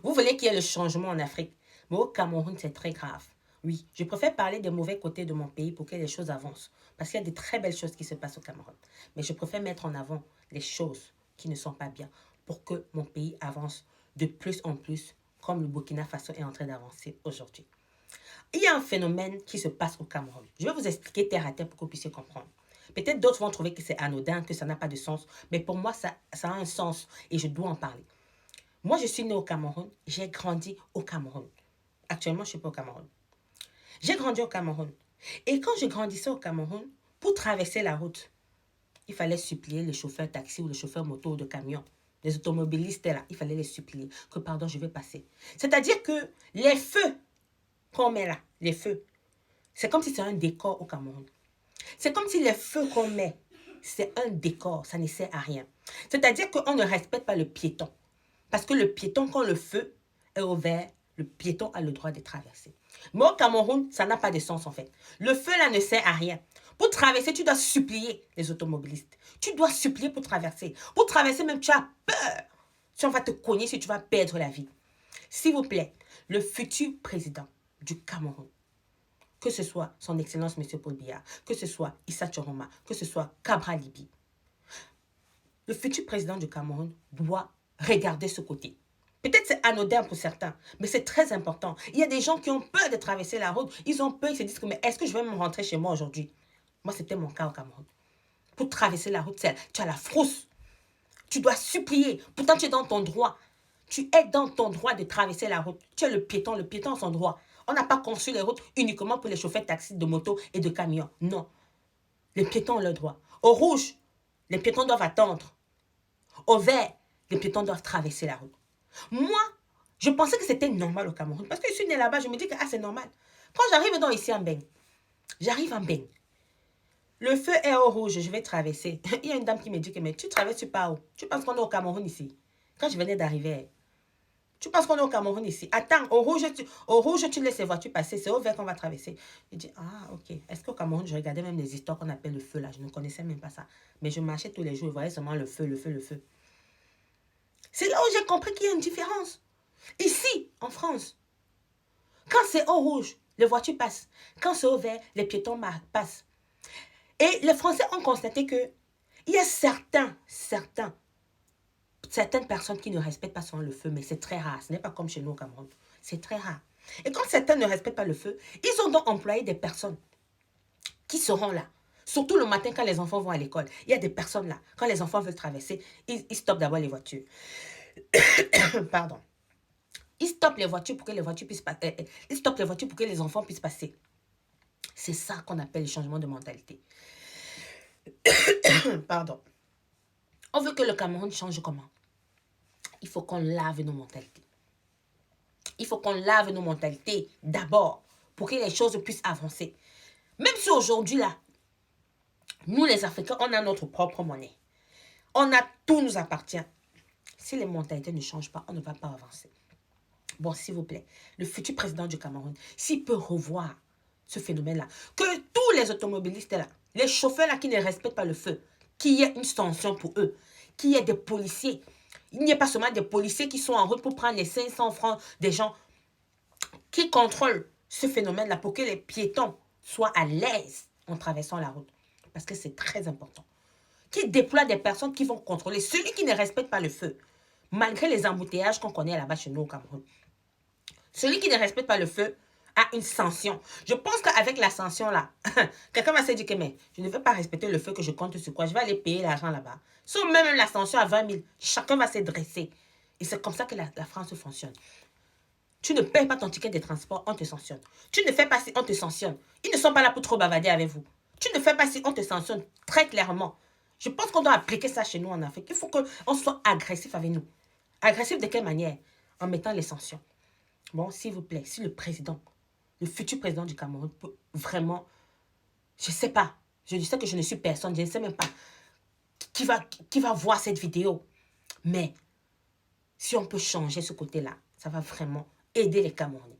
Vous voulez qu'il y ait le changement en Afrique, mais au Cameroun, c'est très grave. Oui, je préfère parler des mauvais côtés de mon pays pour que les choses avancent. Parce qu'il y a de très belles choses qui se passent au Cameroun. Mais je préfère mettre en avant les choses qui ne sont pas bien pour que mon pays avance de plus en plus, comme le Burkina Faso est en train d'avancer aujourd'hui. Il y a un phénomène qui se passe au Cameroun. Je vais vous expliquer terre à terre pour que vous puissiez comprendre. Peut-être d'autres vont trouver que c'est anodin, que ça n'a pas de sens, mais pour moi, ça a un sens et je dois en parler. Moi, je suis née au Cameroun, j'ai grandi au Cameroun. Actuellement, je ne suis pas au Cameroun. J'ai grandi au Cameroun. Et quand je grandissais au Cameroun, pour traverser la route, il fallait supplier le chauffeur taxi ou le chauffeur moto ou de camion. Les automobilistes là, il fallait les supplier que pardon, je vais passer. C'est-à-dire que les feux qu'on met là, les feux, c'est comme si c'était un décor au Cameroun. C'est comme si les feux qu'on met, c'est un décor, ça ne sert à rien. C'est-à-dire qu'on ne respecte pas le piéton. Parce que le piéton, quand le feu est au vert, le piéton a le droit de traverser. Mais au Cameroun, ça n'a pas de sens en fait. Le feu là ne sert à rien. Pour traverser, tu dois supplier les automobilistes. Tu dois supplier pour traverser. Pour traverser même, tu as peur. Si on va te cogner, si tu vas perdre la vie. S'il vous plaît, le futur président du Cameroun, que ce soit son Excellence M. Paul Biya, que ce soit Issa Choroma, que ce soit Kabra Libi, le futur président du Cameroun doit regarder ce côté. Peut-être c'est anodin pour certains, mais c'est très important. Il y a des gens qui ont peur de traverser la route. Ils ont peur, ils se disent que mais est-ce que je vais me rentrer chez moi aujourd'hui? Moi, c'était mon cas au Cameroun. Pour traverser la route, tu as la frousse. Tu dois supplier. Pourtant, tu es dans ton droit. Tu es dans ton droit de traverser la route. Tu es le piéton a son droit. On n'a pas conçu les routes uniquement pour les chauffeurs de taxi, de moto et de camions. Non. Les piétons ont le droit. Au rouge, les piétons doivent attendre. Au vert, les piétons doivent traverser la route. Moi, je pensais que c'était normal au Cameroun. Parce que je suis née là-bas, je me dis que c'est normal. Quand j'arrive donc ici en Beng, j'arrive en Beng. Le feu est au rouge, je vais traverser. Il y a une dame qui me dit que mais tu traverses, tu pars où? Tu penses qu'on est au Cameroun ici? Quand je venais d'arriver, tu penses qu'on est au Cameroun ici? Attends, au rouge, tu laisses les voitures passer. C'est au vert qu'on va traverser. Je dis, ah, ok. Est-ce qu'au Cameroun, je regardais même les histoires qu'on appelle le feu là. Je ne connaissais même pas ça. Mais je marchais tous les jours, je voyais seulement le feu, le feu, le feu. C'est là où j'ai compris qu'il y a une différence. Ici, en France, quand c'est au rouge, les voitures passent. Quand c'est au vert, les piétons passent. Et les Français ont constaté que il y a certaines personnes qui ne respectent pas souvent le feu, mais c'est très rare. Ce n'est pas comme chez nous au Cameroun. C'est très rare. Et quand certains ne respectent pas le feu, ils ont donc employé des personnes qui seront là. Surtout le matin quand les enfants vont à l'école. Il y a des personnes là. Quand les enfants veulent traverser, ils stoppent d'abord les voitures. Pardon. Ils stoppent les voitures pour que les voitures puissent passer. Ils stoppent les voitures pour que les enfants puissent passer. C'est ça qu'on appelle le changement de mentalité. Pardon. On veut que le Cameroun change comment? Il faut qu'on lave nos mentalités. Il faut qu'on lave nos mentalités d'abord pour que les choses puissent avancer. Même si aujourd'hui, là, nous les Africains, on a notre propre monnaie. Tout nous appartient. Si les mentalités ne changent pas, on ne va pas avancer. Bon, s'il vous plaît, le futur président du Cameroun, s'il peut revoir ce phénomène-là, que tous les automobilistes là, les chauffeurs là qui ne respectent pas le feu, qu'il y ait une sanction pour eux, qu'il y ait des policiers. Il n'y a pas seulement des policiers qui sont en route pour prendre les 500 francs des gens qui contrôlent ce phénomène-là pour que les piétons soient à l'aise en traversant la route. Parce que c'est très important. Qui déploie des personnes qui vont contrôler celui qui ne respecte pas le feu, malgré les embouteillages qu'on connaît là-bas chez nous au Cameroun. Celui qui ne respecte pas le feu a une sanction. Je pense qu'avec la sanction là, quelqu'un va se dire que mais je ne veux pas respecter le feu, que je compte sur quoi, je vais aller payer l'argent là-bas. Sauf même la sanction à 20 000, chacun va se dresser. Et c'est comme ça que la France fonctionne. Tu ne payes pas ton ticket de transport, on te sanctionne. Tu ne fais pas si, on te sanctionne. Ils ne sont pas là pour trop bavarder avec vous. Tu ne fais pas si, on te sanctionne très clairement. Je pense qu'on doit appliquer ça chez nous en Afrique. Il faut qu'on soit agressif avec nous. Agressif de quelle manière? En mettant les sanctions. Bon, s'il vous plaît, si le président, le futur président du Cameroun peut vraiment, je ne sais pas, je sais que je ne suis personne, je ne sais même pas qui va voir cette vidéo. Mais si on peut changer ce côté-là, ça va vraiment aider les Camerounais.